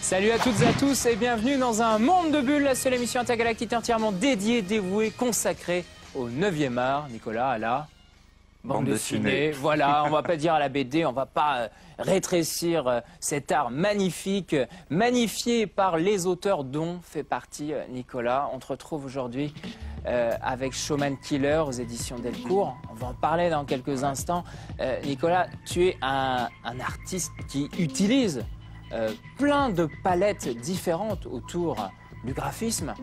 Salut à toutes et à tous et bienvenue dans un monde de bulles, la seule émission intergalactique entièrement dédiée, dévouée, consacrée au 9e art. Nicolas, à la bande dessinée. Voilà, on va pas dire à la BD, on va pas rétrécir cet art magnifique, magnifié par les auteurs dont fait partie Nicolas. On te retrouve aujourd'hui avec Showman Killer aux éditions Delcourt. On va en parler dans quelques instants. Nicolas, tu es un artiste qui utilise plein de palettes différentes autour du graphisme,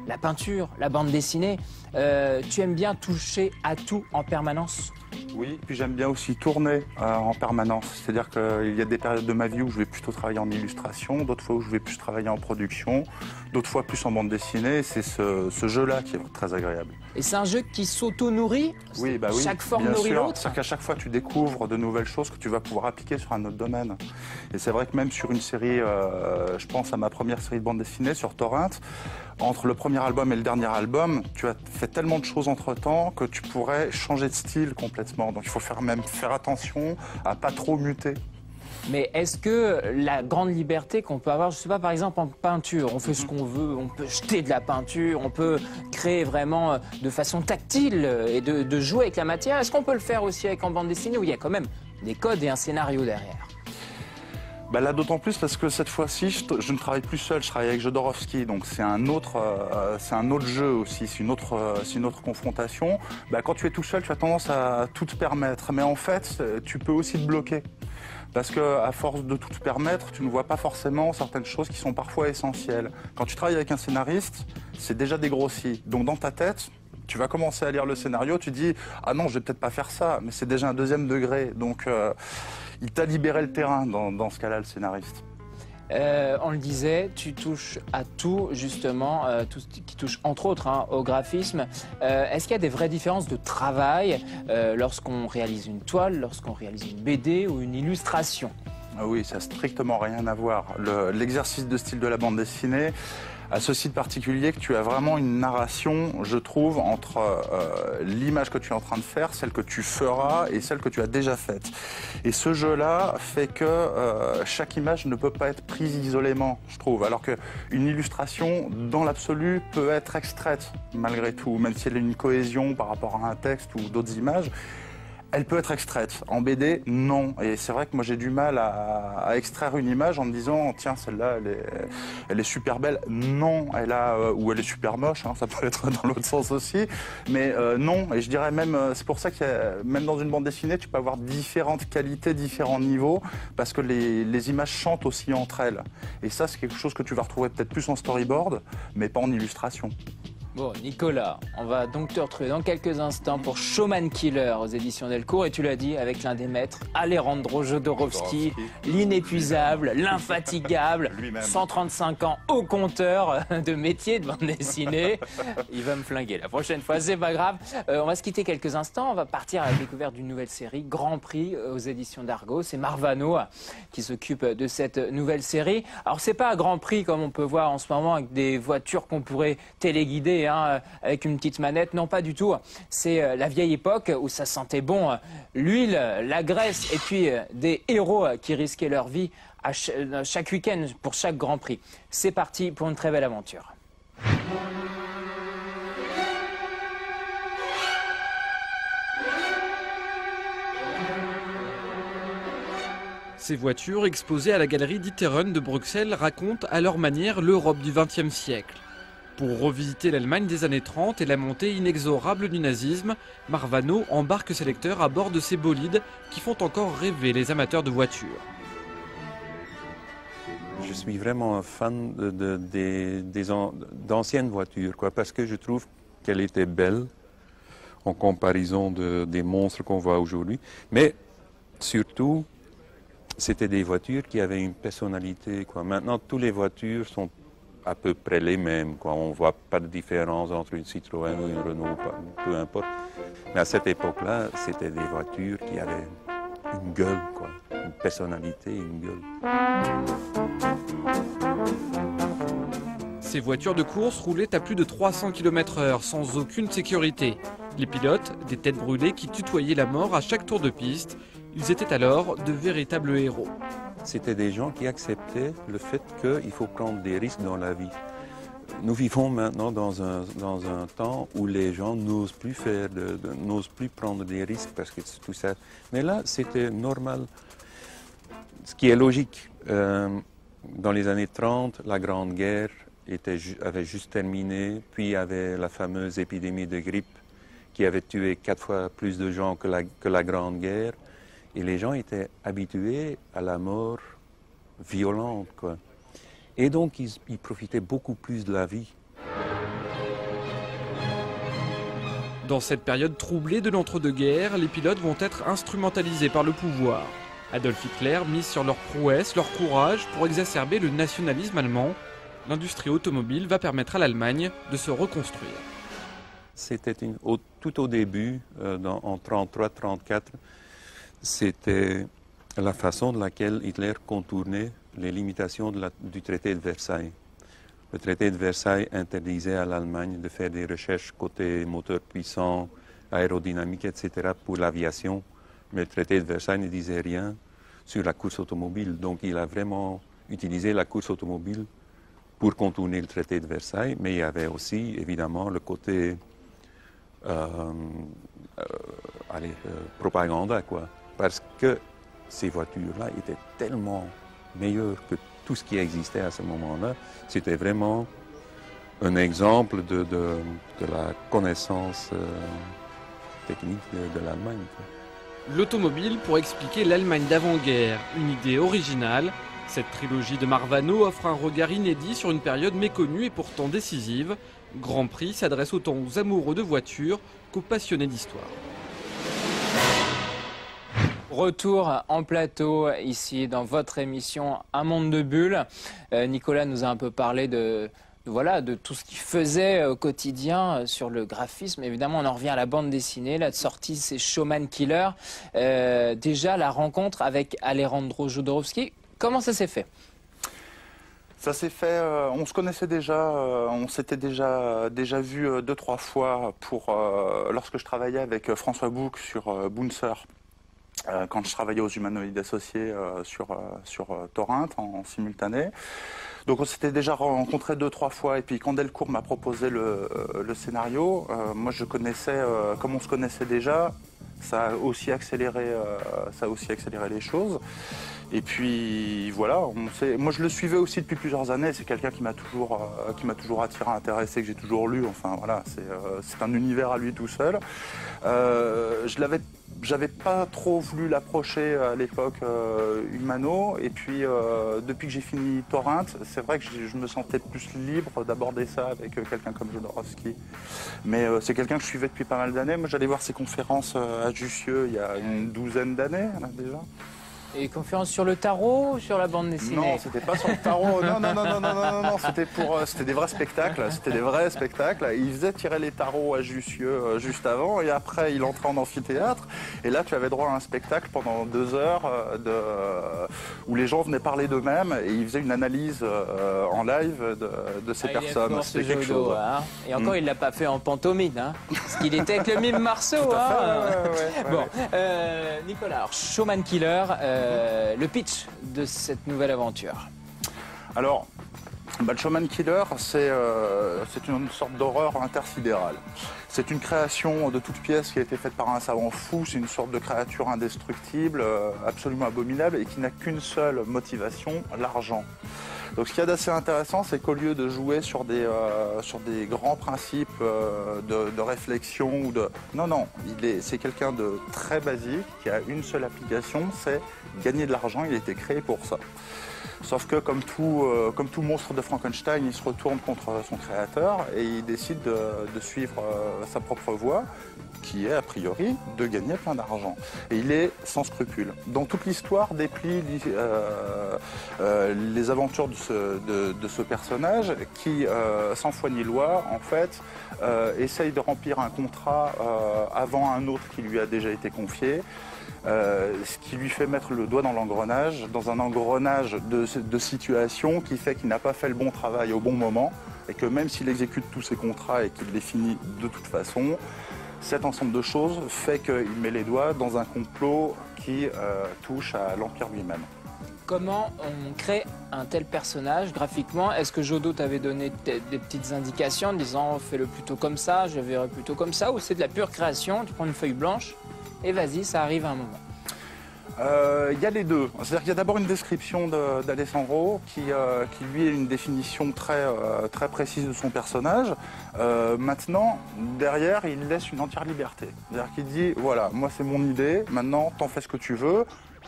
la peinture, la bande dessinée. Tu aimes bien toucher à tout en permanence? Oui, puis j'aime bien aussi tourner en permanence. C'est-à-dire qu'il y a des périodes de ma vie où je vais plutôt travailler en illustration, d'autres fois où je vais plus travailler en production, d'autres fois plus en bande dessinée. C'est ce jeu-là qui est très agréable. Et c'est un jeu qui s'auto-nourrit? Oui, bah oui, chaque forme nourrit l'autre? C'est-à-dire qu'à chaque fois, tu découvres de nouvelles choses que tu vas pouvoir appliquer sur un autre domaine. Et c'est vrai que même sur une série, je pense à ma première série de bande dessinée sur Torrent, entre le premier album et le dernier album, tu as fait tellement de choses entre-temps que tu pourrais changer de style complètement. Donc il faut faire attention à pas trop muter. Mais est-ce que la grande liberté qu'on peut avoir, je sais pas, par exemple en peinture, on fait ce qu'on veut, on peut jeter de la peinture, on peut créer vraiment de façon tactile et de jouer avec la matière. Est-ce qu'on peut le faire aussi avec en bande dessinée où il y a quand même des codes et un scénario derrière? Bah là, d'autant plus parce que cette fois-ci, je ne travaille plus seul, je travaille avec Jodorowsky, donc c'est un autre jeu aussi, c'est une autre confrontation. Bah, quand tu es tout seul, tu as tendance à tout te permettre, mais en fait, tu peux aussi te bloquer. Parce qu'à force de tout te permettre, tu ne vois pas forcément certaines choses qui sont parfois essentielles. Quand tu travailles avec un scénariste, c'est déjà dégrossi. Donc dans ta tête, tu vas commencer à lire le scénario, tu dis « Ah non, je vais peut-être pas faire ça », mais c'est déjà un deuxième degré. Donc il t'a libéré le terrain dans ce cas-là, le scénariste. On le disait, tu touches à tout, justement, tout ce qui touche entre autres au graphisme. Est-ce qu'il y a des vraies différences de travail lorsqu'on réalise une toile, lorsqu'on réalise une BD ou une illustration? Ah oui, ça n'a strictement rien à voir. L'exercice de style de la bande dessinée a ceci de particulier que tu as vraiment une narration, je trouve, entre l'image que tu es en train de faire, celle que tu feras et celle que tu as déjà faite. Et ce jeu-là fait que chaque image ne peut pas être prise isolément, je trouve. Alors qu'une illustration, dans l'absolu, peut être extraite, malgré tout, même si elle a une cohésion par rapport à un texte ou d'autres images. Elle peut être extraite. En BD, non. Et c'est vrai que moi, j'ai du mal à extraire une image en me disant « Tiens, celle-là, elle est super belle. » Non, ou elle est super moche, hein, ça peut être dans l'autre sens aussi. Mais non, et je dirais même, c'est pour ça que même dans une bande dessinée, tu peux avoir différentes qualités, différents niveaux, parce que les images chantent aussi entre elles. Et ça, c'est quelque chose que tu vas retrouver peut-être plus en storyboard, mais pas en illustration. Bon, Nicolas, on va donc te retrouver dans quelques instants pour Showman Killer aux éditions Delcourt. Et tu l'as dit, avec l'un des maîtres, Alejandro Jodorowsky, l'inépuisable, l'infatigable, 135 ans au compteur de métier de bande dessinée. Il va me flinguer la prochaine fois, c'est pas grave. On va se quitter quelques instants, on va partir à la découverte d'une nouvelle série, Grand Prix aux éditions d'Argo. C'est Marvano qui s'occupe de cette nouvelle série. Alors c'est pas un Grand Prix comme on peut voir en ce moment avec des voitures qu'on pourrait téléguider avec une petite manette, non pas du tout. C'est la vieille époque où ça sentait bon l'huile, la graisse et puis des héros qui risquaient leur vie à chaque week-end pour chaque Grand Prix. C'est parti pour une très belle aventure. Ces voitures exposées à la galerie d'Itteren de Bruxelles racontent à leur manière l'Europe du XXe siècle. Pour revisiter l'Allemagne des années 30 et la montée inexorable du nazisme, Marvano embarque ses lecteurs à bord de ces bolides qui font encore rêver les amateurs de voitures. Je suis vraiment un fan d'anciennes voitures, parce que je trouve qu'elles étaient belles en comparaison des monstres qu'on voit aujourd'hui. Mais surtout, c'était des voitures qui avaient une personnalité. Maintenant, toutes les voitures sont à peu près les mêmes. On ne voit pas de différence entre une Citroën ou une Renault, peu importe. Mais à cette époque-là, c'était des voitures qui avaient une gueule, une personnalité, une gueule. Ces voitures de course roulaient à plus de 300 km/h sans aucune sécurité. Les pilotes, des têtes brûlées qui tutoyaient la mort à chaque tour de piste, ils étaient alors de véritables héros. c'était des gens qui acceptaient le fait qu'il faut prendre des risques dans la vie. Nous vivons maintenant dans un temps où les gens n'osent plus n'osent plus prendre des risques parce que tout ça. Mais là, c'était normal. Ce qui est logique. Dans les années 30, la Grande Guerre avait juste terminé, puis il y avait la fameuse épidémie de grippe qui avait tué 4 fois plus de gens que la Grande Guerre. Et les gens étaient habitués à la mort violente, quoi. Et donc, ils profitaient beaucoup plus de la vie. Dans cette période troublée de l'entre-deux-guerres, les pilotes vont être instrumentalisés par le pouvoir. Adolf Hitler mise sur leur prouesse, leur courage pour exacerber le nationalisme allemand. L'industrie automobile va permettre à l'Allemagne de se reconstruire. C'était tout au début, en 1933-1934, c'était la façon de laquelle Hitler contournait les limitations du traité de Versailles. Le traité de Versailles interdisait à l'Allemagne de faire des recherches côté moteur puissant, aérodynamique, etc. pour l'aviation. Mais le traité de Versailles ne disait rien sur la course automobile. Donc il a vraiment utilisé la course automobile pour contourner le traité de Versailles. Mais il y avait aussi, évidemment, le côté propaganda, quoi. Parce que ces voitures-là étaient tellement meilleures que tout ce qui existait à ce moment-là. C'était vraiment un exemple de la connaissance technique de l'Allemagne, quoi. L'automobile pour expliquer l'Allemagne d'avant-guerre, une idée originale. Cette trilogie de Marvano offre un regard inédit sur une période méconnue et pourtant décisive. Grand Prix s'adresse autant aux amoureux de voitures qu'aux passionnés d'histoire. Retour en plateau ici dans votre émission Un monde de bulles. Nicolas nous a un peu parlé de tout ce qu'il faisait au quotidien sur le graphisme. Évidemment, on en revient à la bande dessinée. La sortie, c'est Showman Killer. Déjà, la rencontre avec Alejandro Jodorowsky, comment ça s'est fait ? Ça s'est fait, on se connaissait déjà, on s'était déjà vu 2-3 fois lorsque je travaillais avec François Bouc sur Bouncer. Quand je travaillais aux Humanoïdes Associés sur Torrent en simultané. Donc on s'était déjà rencontrés 2-3 fois et puis quand Delcourt m'a proposé le scénario, moi je connaissais, comme on se connaissait déjà, ça a aussi accéléré les choses. Et puis voilà, moi je le suivais aussi depuis plusieurs années, c'est quelqu'un qui m'a toujours attiré, intéressé, que j'ai toujours lu, enfin voilà, c'est un univers à lui tout seul. J'avais pas trop voulu l'approcher à l'époque Humano, et puis depuis que j'ai fini Torrent, c'est vrai que je me sentais plus libre d'aborder ça avec quelqu'un comme Jodorowsky. Mais c'est quelqu'un que je suivais depuis pas mal d'années. Moi j'allais voir ses conférences à Jussieu il y a une douzaine d'années déjà. Et conférence sur le tarot ou sur la bande dessinée? Non, c'était pas sur le tarot. Non. C'était des vrais spectacles. C'était des vrais spectacles. Il faisait tirer les tarots à Jussieu juste avant et après il entrait en amphithéâtre. Et là, tu avais droit à un spectacle pendant 2 heures où les gens venaient parler d'eux-mêmes et ils faisaient une analyse en live de ces personnes. C'était quelque chose. Hein. Et encore, il l'a pas fait en pantomime, hein, parce qu'il était avec le mime Marceau. Bon, Nicolas, alors, Showman Killer. Le pitch de cette nouvelle aventure. Alors, le Showman Killer, c'est une sorte d'horreur intersidérale. C'est une création de toute pièce qui a été faite par un savant fou. C'est une sorte de créature indestructible, absolument abominable et qui n'a qu'une seule motivation, l'argent. Donc ce qu'il y a d'assez intéressant, c'est qu'au lieu de jouer sur des grands principes de réflexion Non, c'est quelqu'un de très basique qui a une seule application, c'est gagner de l'argent. Il a été créé pour ça. Sauf que comme tout monstre de Frankenstein, il se retourne contre son créateur et il décide de suivre sa propre voie, qui est a priori de gagner plein d'argent. Et il est sans scrupules. Dans toute l'histoire déplie les aventures de ce personnage qui, sans foi ni loi, en fait, essaye de remplir un contrat avant un autre qui lui a déjà été confié. Ce qui lui fait mettre le doigt dans l'engrenage, dans un engrenage de situation qui fait qu'il n'a pas fait le bon travail au bon moment et que même s'il exécute tous ses contrats et qu'il les finit de toute façon, cet ensemble de choses fait qu'il met les doigts dans un complot qui touche à l'Empire lui-même. Comment on crée un tel personnage graphiquement? Est-ce que Jodo t'avait donné des petites indications en disant fais-le plutôt comme ça, je verrai plutôt comme ça, ou c'est de la pure création, tu prends une feuille blanche et vas-y, ça arrive à un moment? Il y a les deux. C'est-à-dire qu'il y a d'abord une description d'Alessandro qui lui est une définition très précise de son personnage. Maintenant, derrière, il laisse une entière liberté. C'est-à-dire qu'il dit, voilà, moi c'est mon idée, maintenant t'en fais ce que tu veux.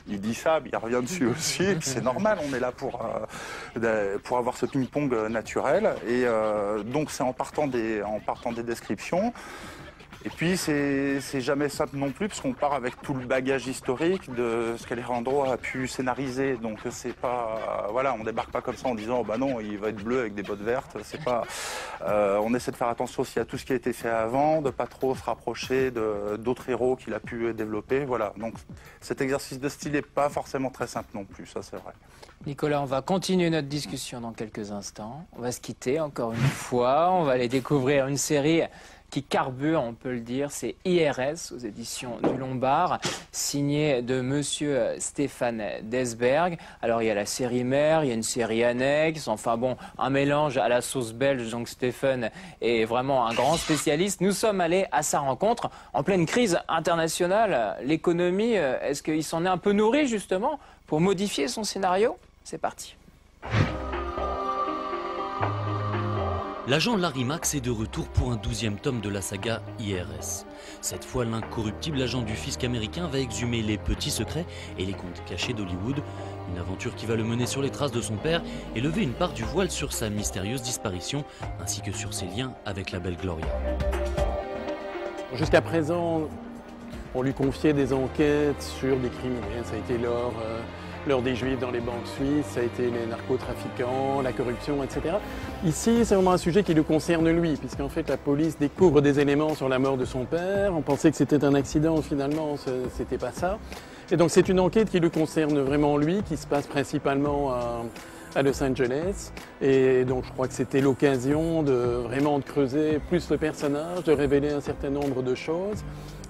Il dit ça, il revient dessus aussi, et puis c'est normal, on est là pour avoir ce ping-pong naturel. Et donc c'est en partant des descriptions. Et puis c'est jamais simple non plus, parce qu'on part avec tout le bagage historique de ce qu'Alejandro a pu scénariser. Donc c'est pas, voilà, on débarque pas comme ça en disant oh, bah non, il va être bleu avec des bottes vertes. C'est pas, on essaie de faire attention aussi à tout ce qui a été fait avant, de pas trop se rapprocher d'autres héros qu'il a pu développer. Voilà. Donc cet exercice de style n'est pas forcément très simple non plus, ça c'est vrai. Nicolas, on va continuer notre discussion dans quelques instants. On va se quitter encore une fois. On va aller découvrir une série qui carbure, on peut le dire, c'est IRS aux éditions du Lombard, signé de monsieur Stéphane Desberg. Alors il y a la série mère, il y a une série annexe, enfin bon, un mélange à la sauce belge, donc Stéphane est vraiment un grand spécialiste. Nous sommes allés à sa rencontre en pleine crise internationale. L'économie, est-ce qu'il s'en est un peu nourri justement pour modifier son scénario? C'est parti. L'agent Larry Max est de retour pour un 12e tome de la saga IRS. Cette fois, l'incorruptible agent du fisc américain va exhumer les petits secrets et les comptes cachés d'Hollywood. Une aventure qui va le mener sur les traces de son père et lever une part du voile sur sa mystérieuse disparition, ainsi que sur ses liens avec la belle Gloria. Jusqu'à présent, on lui confiait des enquêtes sur des criminels. Ça a été l'or des Juifs dans les banques suisses, ça a été les narcotrafiquants, la corruption, etc. Ici, c'est vraiment un sujet qui le concerne lui, puisqu'en fait la police découvre des éléments sur la mort de son père. On pensait que c'était un accident, finalement, c'était pas ça. Et donc c'est une enquête qui le concerne vraiment lui, qui se passe principalement à Los Angeles. Et donc je crois que c'était l'occasion de vraiment de creuser plus le personnage, de révéler un certain nombre de choses,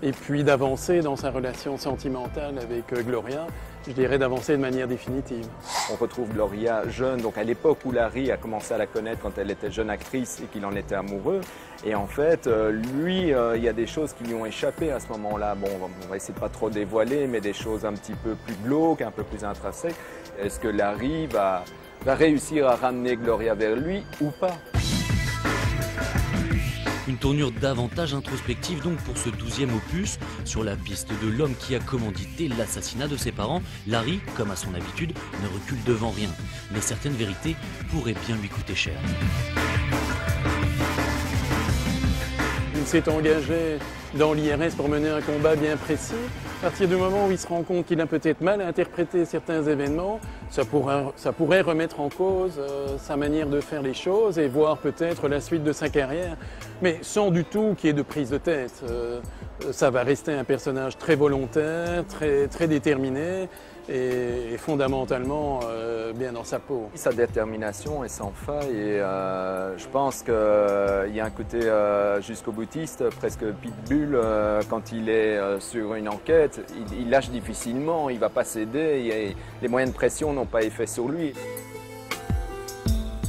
et puis d'avancer dans sa relation sentimentale avec Gloria. Je dirais d'avancer de manière définitive. On retrouve Gloria jeune, donc à l'époque où Larry a commencé à la connaître quand elle était jeune actrice et qu'il en était amoureux. Et en fait, lui, il y a des choses qui lui ont échappé à ce moment-là. Bon, on va essayer de pas trop dévoiler, mais des choses un petit peu plus glauques, un peu plus intrinsèques. Est-ce que Larry va réussir à ramener Gloria vers lui ou pas? Une tournure davantage introspective donc pour ce 12e opus. Sur la piste de l'homme qui a commandité l'assassinat de ses parents, Larry, comme à son habitude, ne recule devant rien. Mais certaines vérités pourraient bien lui coûter cher. Il s'est engagé dans l'IRS pour mener un combat bien précis. À partir du moment où il se rend compte qu'il a peut-être mal interprété certains événements, ça pourrait remettre en cause sa manière de faire les choses et voir peut-être la suite de sa carrière. Mais sans du tout qu'il y ait de prise de tête. Ça va rester un personnage très volontaire, très déterminé et fondamentalement bien dans sa peau. Sa détermination est sans faille et je pense qu'il y a un côté jusqu'au boutiste, presque pitbull, quand il est sur une enquête. Il lâche difficilement, il ne va pas céder, les moyens de pression n'ont pas effet sur lui.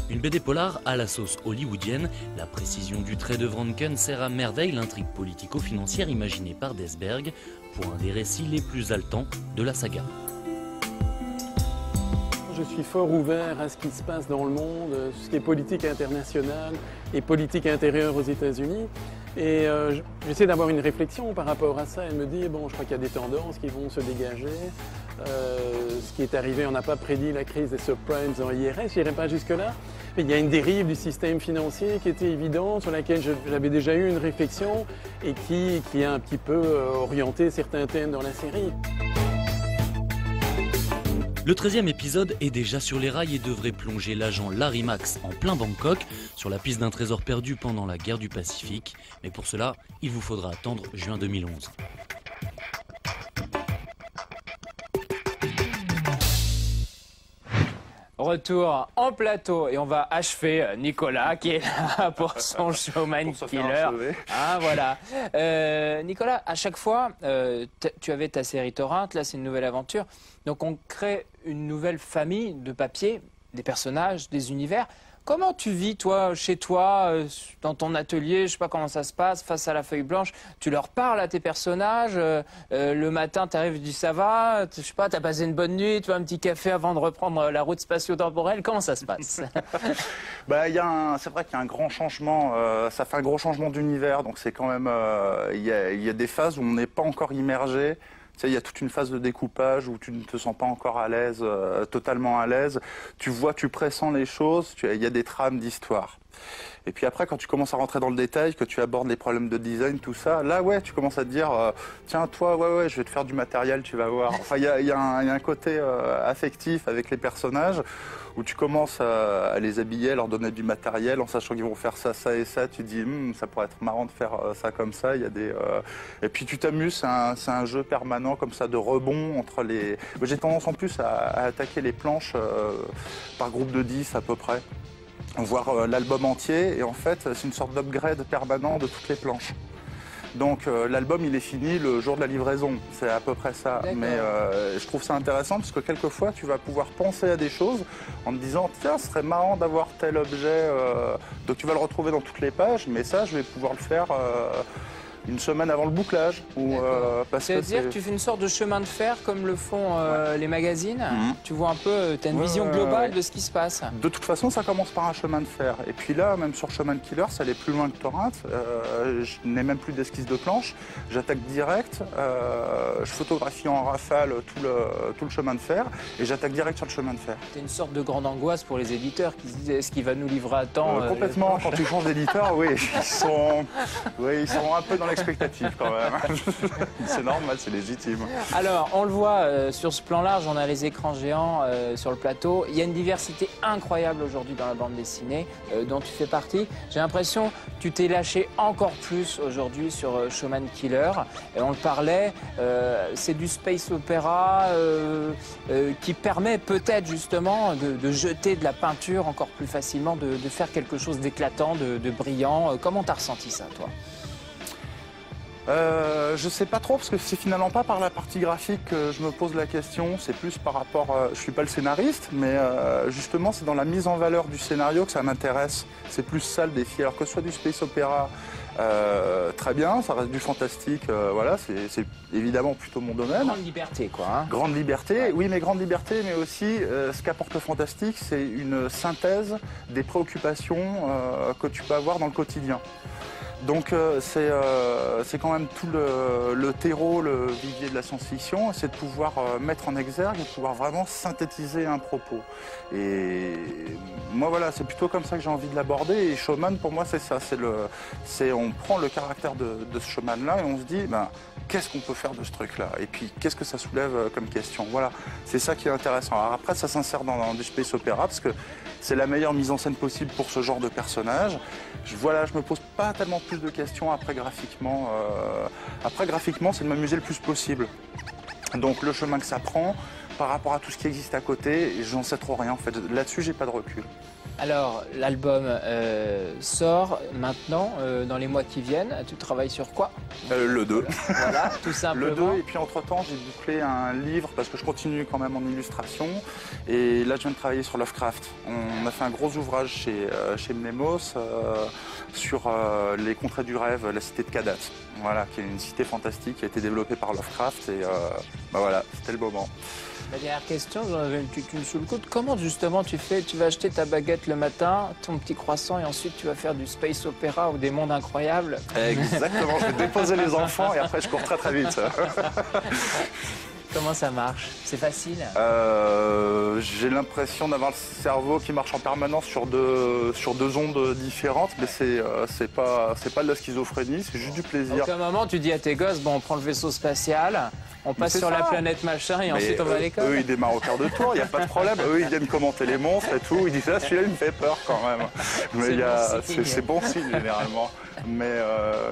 Une BD polar à la sauce hollywoodienne, la précision du trait de Wronken sert à merveille l'intrigue politico-financière imaginée par Desberg pour un des récits les plus haletants de la saga. Je suis fort ouvert à ce qui se passe dans le monde, ce qui est politique internationale et politique intérieure aux États-Unis. Et j'essaie d'avoir une réflexion par rapport à ça et me dire, bon, je crois qu'il y a des tendances qui vont se dégager. Ce qui est arrivé, on n'a pas prédit la crise des subprimes en IRS, je n'irai pas jusque-là. Mais il y a une dérive du système financier qui était évidente, sur laquelle j'avais déjà eu une réflexion et qui a un petit peu orienté certains thèmes dans la série. Le 13e épisode est déjà sur les rails et devrait plonger l'agent Larry Max en plein Bangkok, sur la piste d'un trésor perdu pendant la guerre du Pacifique. Mais pour cela, il vous faudra attendre juin 2011. Retour en plateau et on va achever Nicolas qui est là pour son showman Pour se faire killer. achever. Ah, voilà. Nicolas, à chaque fois, tu avais ta série Torrente, là c'est une nouvelle aventure. Donc on crée une nouvelle famille de papier, des personnages, des univers. Comment tu vis, toi, chez toi, dans ton atelier, je sais pas comment ça se passe, face à la feuille blanche, tu leur parles à tes personnages, le matin, tu arrives, tu dis ça va, je sais pas, t'as passé une bonne nuit, tu as un petit café avant de reprendre la route spatio-temporelle, comment ça se passe? Bah, c'est vrai qu'il y a un grand changement, ça fait un gros changement d'univers, donc c'est quand même, il y a des phases où on n'est pas encore immergé. Tu sais, il y a toute une phase de découpage où tu ne te sens pas encore à l'aise, totalement à l'aise. Tu vois, tu pressens les choses, il y a des trames d'histoire. Et puis après, quand tu commences à rentrer dans le détail, que tu abordes les problèmes de design, tout ça, là, ouais, tu commences à te dire, tiens, toi, ouais, je vais te faire du matériel, tu vas voir. Enfin, il y a un côté affectif avec les personnages où tu commences à les habiller, à leur donner du matériel en sachant qu'ils vont faire ça, ça et ça. Tu dis, ça pourrait être marrant de faire ça comme ça. Il y a des, et puis tu t'amuses, c'est un jeu permanent comme ça de rebond entre les. J'ai tendance en plus à attaquer les planches par groupe de 10 à peu près. Voir l'album entier et en fait c'est une sorte d'upgrade permanent de toutes les planches. Donc l'album il est fini le jour de la livraison, c'est à peu près ça. Mais je trouve ça intéressant parce que quelquefois tu vas pouvoir penser à des choses en te disant tiens ce serait marrant d'avoir tel objet, donc tu vas le retrouver dans toutes les pages, mais ça je vais pouvoir le faire une semaine avant le bouclage. C'est-à-dire que tu fais une sorte de chemin de fer comme le font les magazines. Tu vois un peu, tu as une vision globale de ce qui se passe. De toute façon, ça commence par un chemin de fer. Et puis là, même sur Showman Killer, ça allait plus loin que Torrente. Je n'ai même plus d'esquisse de planche. J'attaque direct. Je photographie en rafale tout le chemin de fer et j'attaque direct sur le chemin de fer. C'est une sorte de grande angoisse pour les éditeurs qui se disent est-ce qu'il va nous livrer à temps complètement. Quand tu changes d'éditeur, oui, ils sont un peu dans l'expectative quand même. C'est normal, c'est légitime. Alors, on le voit sur ce plan large, on a les écrans géants sur le plateau. Il y a une diversité incroyable aujourd'hui dans la bande dessinée dont tu fais partie. J'ai l'impression que tu t'es lâché encore plus aujourd'hui sur Showman Killer. Et on le parlait, c'est du space opéra qui permet peut-être justement de jeter de la peinture encore plus facilement, de faire quelque chose d'éclatant, de brillant. Comment t'as ressenti ça, toi ? Je sais pas trop parce que c'est finalement pas par la partie graphique que je me pose la question, c'est plus par rapport, je suis pas le scénariste, mais justement c'est dans la mise en valeur du scénario que ça m'intéresse. C'est plus ça le défi, alors que ce soit du space opéra, très bien, ça reste du fantastique, voilà, c'est évidemment plutôt mon domaine. Grande liberté quoi. Hein. Grande liberté, oui mais grande liberté, mais aussi ce qu'apporte le fantastique, c'est une synthèse des préoccupations que tu peux avoir dans le quotidien. Donc c'est quand même tout le terreau, le vivier de la science-fiction, c'est de pouvoir mettre en exergue et de pouvoir vraiment synthétiser un propos. Et moi voilà, c'est plutôt comme ça que j'ai envie de l'aborder. Et Showman pour moi c'est ça, on prend le caractère de ce showman-là et on se dit qu'est-ce qu'on peut faire de ce truc-là? Et puis qu'est-ce que ça soulève comme question? Voilà, c'est ça qui est intéressant. Alors après ça s'insère dans du space opéra parce que c'est la meilleure mise en scène possible pour ce genre de personnage. Je me pose pas tellement plus de questions après graphiquement. C'est de m'amuser le plus possible. Donc le chemin que ça prend par rapport à tout ce qui existe à côté, j'en sais trop rien en fait. Là-dessus, j'ai pas de recul. Alors, l'album sort maintenant, dans les mois qui viennent. Tu travailles sur quoi? Le 2. Voilà, tout simplement. Le 2, et puis entre-temps, j'ai bouclé un livre, parce que je continue quand même en illustration. Et là, je viens de travailler sur Lovecraft. On a fait un gros ouvrage chez Mnemos sur les contrées du rêve, la cité de Kadat. Voilà, qui est une cité fantastique qui a été développée par Lovecraft. Et voilà, c'était le moment. La dernière question, j'en avais une petite sous le coude. Comment justement tu fais? Tu vas acheter ta baguette le matin, ton petit croissant, et ensuite tu vas faire du space opéra ou des mondes incroyables? Exactement, je vais déposer les enfants et après je cours très très vite. Comment ça marche? C'est facile? J'ai l'impression d'avoir le cerveau qui marche en permanence sur deux ondes différentes, mais c'est pas de la schizophrénie, c'est juste du plaisir. Donc à un moment tu dis à tes gosses, bon on prend le vaisseau spatial, On passe c'est sur la ça. planète machin et Mais ensuite on va à l'école. Eux, ils démarrent au quart de tour, il n'y a pas de problème. Eux, ils viennent commenter les monstres et tout. Ils disent, ah, celui-là, il me fait peur quand même. Mais c'est bon signe, généralement. Mais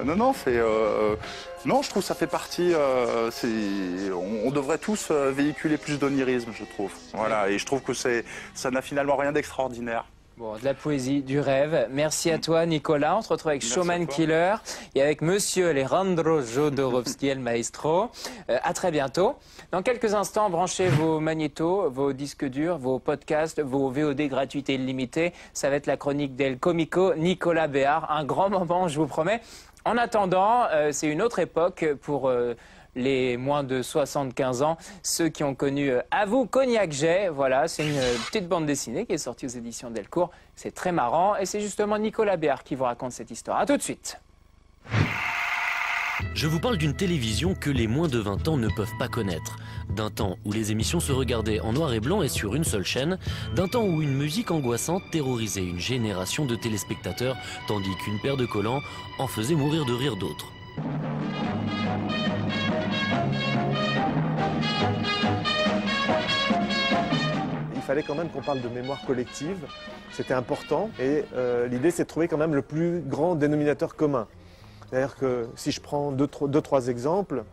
non, non, je trouve que ça fait partie. On devrait tous véhiculer plus d'onirisme, je trouve. Voilà, et je trouve que ça n'a finalement rien d'extraordinaire. Bon, de la poésie, du rêve. Merci à toi, Nicolas. On se retrouve avec Showman Killer et avec Monsieur Alejandro Jodorowsky, el maestro. À très bientôt. Dans quelques instants, branchez vos magnétos, vos disques durs, vos podcasts, vos VOD gratuités illimitées. Ça va être la chronique d'El Comico, Nicolas Béard. Un grand moment, je vous promets. En attendant, c'est une autre époque pour les moins de 75 ans, ceux qui ont connu À vous, Cognac Jet. Voilà, c'est une petite bande dessinée qui est sortie aux éditions Delcourt. C'est très marrant et c'est justement Nicolas Béard qui vous raconte cette histoire. A tout de suite. Je vous parle d'une télévision que les moins de 20 ans ne peuvent pas connaître. D'un temps où les émissions se regardaient en noir et blanc et sur une seule chaîne. D'un temps où une musique angoissante terrorisait une génération de téléspectateurs, tandis qu'une paire de collants en faisait mourir de rire d'autres. Il fallait quand même qu'on parle de mémoire collective, c'était important, et l'idée c'est de trouver quand même le plus grand dénominateur commun. C'est-à-dire que si je prends deux, trois exemples,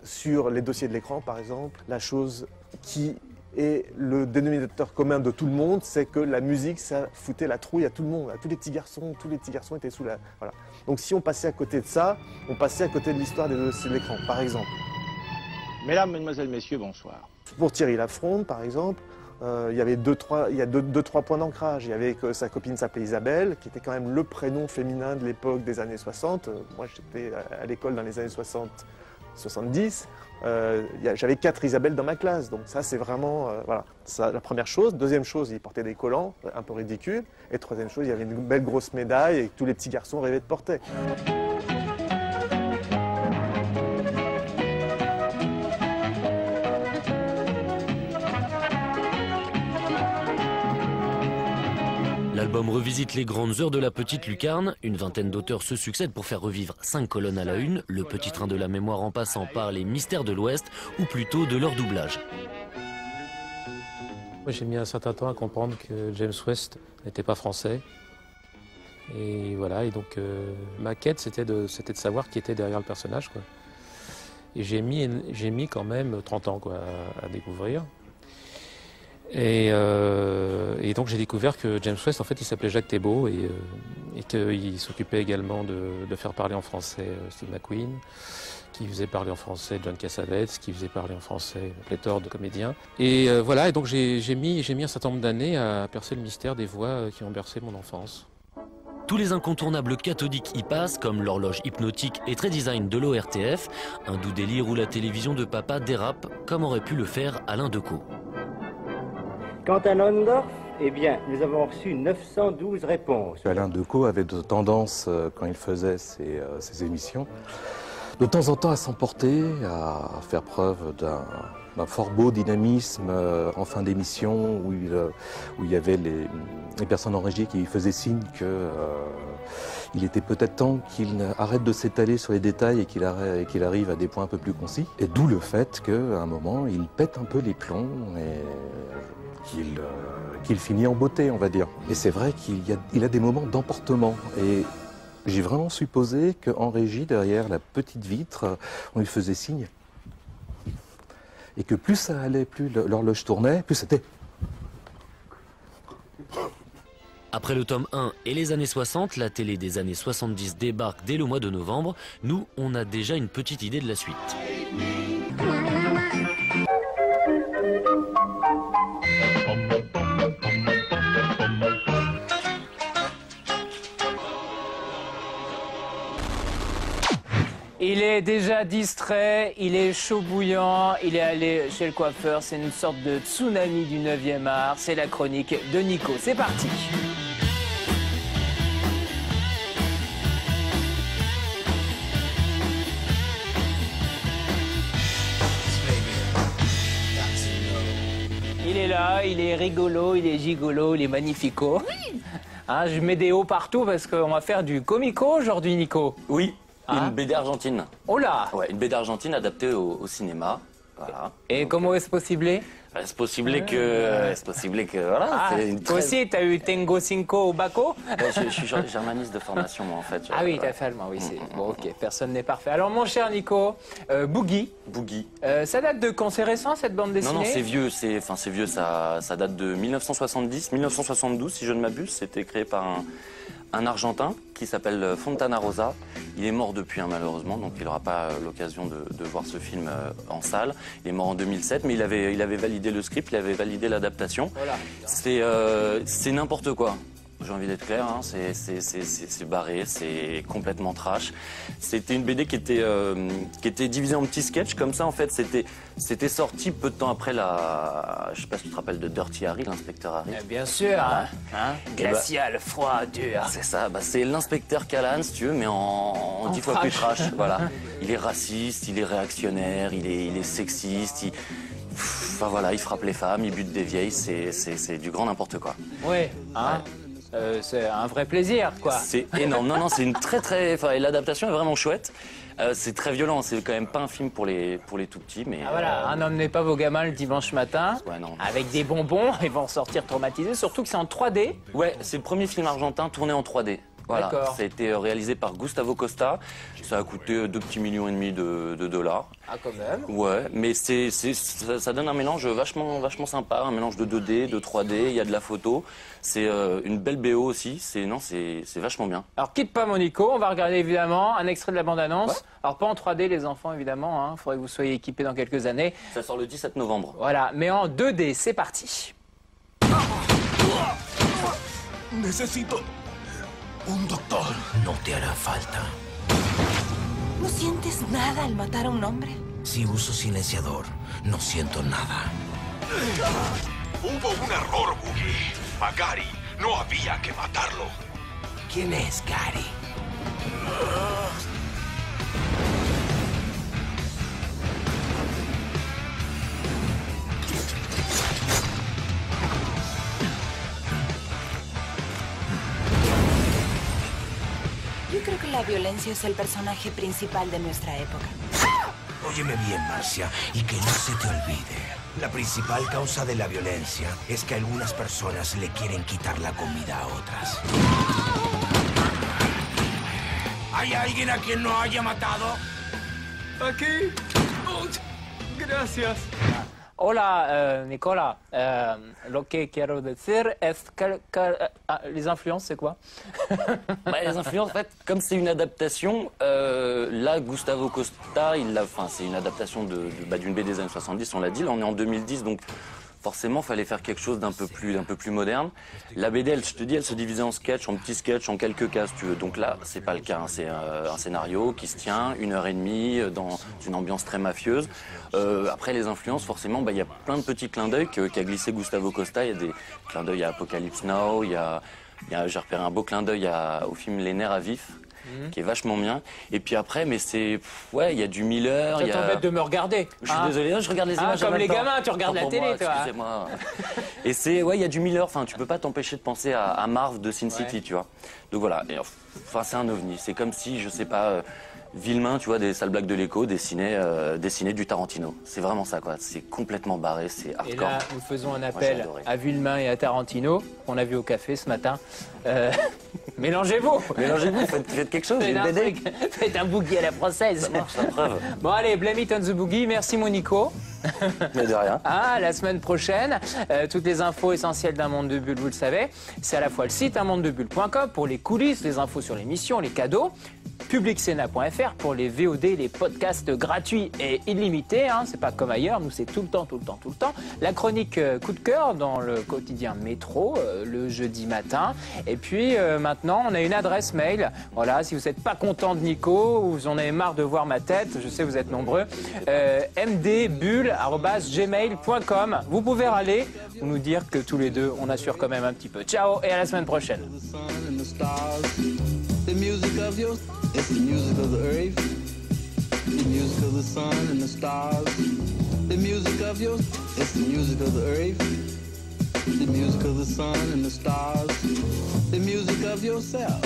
sur les dossiers de l'écran par exemple, la chose qui est le dénominateur commun de tout le monde, c'est que la musique, ça foutait la trouille à tout le monde, à tous les petits garçons étaient sous la... Voilà. Donc si on passait à côté de ça, on passait à côté de l'histoire des dossiers de l'écran, par exemple. Mesdames, Mesdemoiselles, Messieurs, bonsoir. Pour Thierry Lafronde, par exemple, il y avait deux, trois points d'ancrage. Il y avait que sa copine s'appelait Isabelle, qui était quand même le prénom féminin de l'époque des années 60. Moi, j'étais à l'école dans les années 70. J'avais 4 Isabelle dans ma classe. Donc ça, c'est vraiment voilà, ça, la première chose. Deuxième chose, il portait des collants un peu ridicules. Et troisième chose, il y avait une belle grosse médaille et que tous les petits garçons rêvaient de porter. L'album revisite les grandes heures de la petite lucarne. Une vingtaine d'auteurs se succèdent pour faire revivre 5 colonnes à la une, le petit train de la mémoire en passant par les mystères de l'Ouest, ou plutôt de leur doublage. Moi, j'ai mis un certain temps à comprendre que James West n'était pas français. Et voilà, et donc ma quête, c'était de savoir qui était derrière le personnage, quoi. Et j'ai mis quand même 30 ans, quoi, à découvrir. Et donc j'ai découvert que James West, en fait, il s'appelait Jacques Thébault et qu'il s'occupait également de faire parler en français Steve McQueen, qui faisait parler en français John Cassavetes, qui faisait parler en français pléthore de comédiens. Et voilà, et donc j'ai mis un certain nombre d'années à percer le mystère des voix qui ont bercé mon enfance. Tous les incontournables cathodiques y passent, comme l'horloge hypnotique et très design de l'ORTF, un doux délire où la télévision de papa dérape, comme aurait pu le faire Alain Decaux. Quant à Nondorf, eh bien, nous avons reçu 912 réponses. Alain Decaux avait de tendance, quand il faisait ses émissions, de temps en temps à s'emporter, à faire preuve d'un fort beau dynamisme en fin d'émission, où il y avait les personnes en régie qui lui faisaient signe qu'il était peut-être temps qu'il arrête de s'étaler sur les détails et qu'il arrive à des points un peu plus concis. Et d'où le fait qu'à un moment, il pète un peu les plombs et qu'il finit en beauté, on va dire. Et c'est vrai qu'il a des moments d'emportement. Et j'ai vraiment supposé qu'en régie, derrière la petite vitre, on lui faisait signe. Et que plus ça allait, plus l'horloge tournait, plus c'était... Après le tome 1 et les années 60, la télé des années 70 débarque dès le mois de novembre. Nous, on a déjà une petite idée de la suite. Il est déjà distrait, il est chaud bouillant, il est allé chez le coiffeur, c'est une sorte de tsunami du 9e art, c'est la chronique de Nico. C'est parti. Il est là, il est rigolo, il est gigolo, il est magnifico. Hein, je mets des hauts partout parce qu'on va faire du comico aujourd'hui, Nico. Oui. Hein? BD argentine. Oh là! Ouais, une BD argentine adaptée au cinéma. Voilà. Et comment est-ce possible? C'est possible que voilà. Ah, c'est une toi aussi, t'as eu Tengo Cinco au Baco? Je suis germaniste de formation, moi, en fait. Ah oui, t'as fait allemand, oui. Bon, ok, personne n'est parfait. Alors, mon cher Nico, Boogie. Boogie. Ça date de quand? C'est récent, cette bande dessinée? Non, c'est vieux. C'est vieux. Ça date de 1970, 1972, si je ne m'abuse. C'était créé par un Argentin qui s'appelle Fontana Rosa. Il est mort depuis, malheureusement, donc il n'aura pas l'occasion de voir ce film en salle. Il est mort en 2007, mais il avait validé le script, il avait validé l'adaptation. Voilà. C'est n'importe quoi. J'ai envie d'être clair, hein, c'est barré, c'est complètement trash. C'était une BD qui était divisée en petits sketchs, comme ça en fait. C'était sorti peu de temps après je sais pas si tu te rappelles de Dirty Harry, l'inspecteur Harry. Bien sûr, hein, glacial, froid, dur. C'est ça, c'est l'inspecteur Callan, si tu veux, mais en 10 fois plus trash. Voilà. Il est raciste, il est réactionnaire, il est sexiste, enfin voilà, il frappe les femmes, il bute des vieilles, c'est du grand n'importe quoi. Ouais, hein. C'est un vrai plaisir, quoi. C'est énorme. Non, c'est une très... Enfin, l'adaptation est vraiment chouette. C'est très violent. C'est quand même pas un film pour les tout petits, mais... Ah voilà, n'emmenez pas vos gamins le dimanche matin avec des bonbons, ils vont ressortir traumatisés, surtout que c'est en 3D. Ouais, c'est le premier film argentin tourné en 3D. Voilà, ça a été réalisé par Gustavo Costa. Ça a coûté 2,5 millions de dollars. Ah, quand même. Ouais, mais ça donne un mélange vachement sympa, un mélange de 2D, de 3D, il y a de la photo. C'est une belle BO aussi, c'est vachement bien. Alors, quitte pas Monico, on va regarder évidemment un extrait de la bande-annonce. Ouais. Alors, pas en 3D, les enfants, évidemment, hein. Faudrait que vous soyez équipés dans quelques années. Ça sort le 17 novembre. Voilà, mais en 2D, c'est parti. Necesito un doctor. No te hará falta. ¿No sientes nada al matar a un hombre? Si uso silenciador, no siento nada. Hubo un error, Boogie. A Gary no había que matarlo. ¿Quién es Gary? Yo creo que la violencia es el personaje principal de nuestra época. Óyeme bien, Marcia, y que no se te olvide. La principal causa de la violencia es que algunas personas le quieren quitar la comida a otras. ¿Hay alguien a quien no haya matado? Aquí. Oh, gracias. Hola, Nicolas. Lo que quiero decir es que les influences, c'est quoi? Les influences, en fait, comme c'est une adaptation, là, Gustavo Costa, c'est une adaptation d'une BD des années 70, on l'a dit. Là, on est en 2010, donc forcément, il fallait faire quelque chose d'un peu plus moderne. La BD, je te dis, elle se divisait en sketchs, en petits sketchs, en quelques cases, tu veux. Donc là, c'est pas le cas. Hein. C'est un scénario qui se tient 1h30 dans une ambiance très mafieuse. Après, les influences, forcément, il y a plein de petits clins d'œil qu'a glissé Gustavo Costa. Il y a des clins d'œil à Apocalypse Now. J'ai repéré un beau clin d'œil au film Les Nerfs à vif, qui est vachement bien. Et puis après, mais il y a du Miller. Ça t'embête de me regarder. Je suis désolé, je regarde les images. Comme les gamins, tu regardes la télé, toi. Excusez-moi. Et il y a du Miller. Enfin, tu peux pas t'empêcher de penser à Marv de Sin City, tu vois. Donc voilà. Enfin, c'est un ovni. C'est comme si, je sais pas, Villemain, tu vois, des salles blagues de l'écho dessinait du Tarantino. C'est vraiment ça, quoi. C'est complètement barré, c'est hardcore. Et là, nous faisons un appel à Villemain et à Tarantino, qu'on a vu au café ce matin. Mélangez-vous. Mélangez-vous, faites quelque chose. Faites un boogie à la française. Ça marche, la preuve. Bon, allez, blame it on the boogie. Merci, Monico. Mais de rien. La semaine prochaine, toutes les infos essentielles d'un monde de bulles, vous le savez. C'est à la fois le site unmondedebulle.com pour les coulisses, les infos sur l'émission, les cadeaux. publicsena.fr pour les VOD, les podcasts gratuits et illimités. Hein. C'est pas comme ailleurs, nous c'est tout le temps. La chronique coup de cœur dans le quotidien Métro, le jeudi matin. Et puis maintenant, on a une adresse mail. Voilà, si vous n'êtes pas content de Nico ou vous en avez marre de voir ma tête, je sais vous êtes nombreux, mdbulle@gmail.com. Vous pouvez râler ou nous dire que tous les deux, on assure quand même un petit peu. Ciao et à la semaine prochaine. The music of yours, it's the music of the earth. The music of the sun and the stars. The music of yours, it's the music of the earth. The music of the sun and the stars. The music of yourself.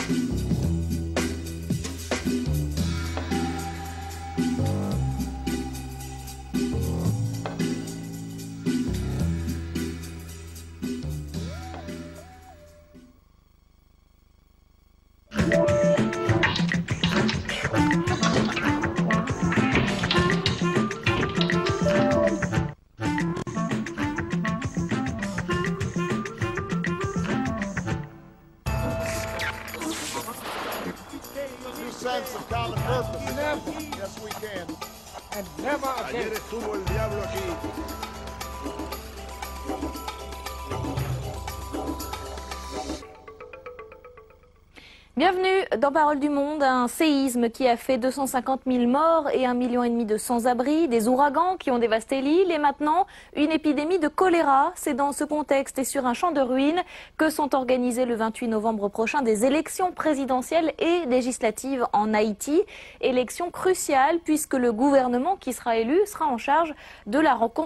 sense of common purpose. Never. Yes, we can. And never again. Ayer estuvo el diablo aquí. Bienvenue dans Parole du Monde, un séisme qui a fait 250 000 morts et 1,5 million de sans-abri, des ouragans qui ont dévasté l'île et maintenant une épidémie de choléra. C'est dans ce contexte et sur un champ de ruines que sont organisées le 28 novembre prochain des élections présidentielles et législatives en Haïti. Élections cruciales puisque le gouvernement qui sera élu sera en charge de la reconstruction